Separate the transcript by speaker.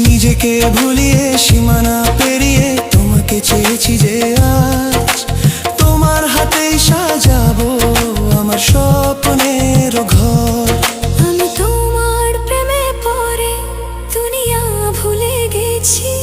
Speaker 1: নিজেকে ভুলিয়ে সীমানা পেরিয়ে তোমাকে চেয়েছি যে আজ তোমার হাতেই সাজাবো আমার স্বপ্নের ঘর।
Speaker 2: আমি তোমার প্রেমে পড়ে দুনিয়া ভুলে গেছি।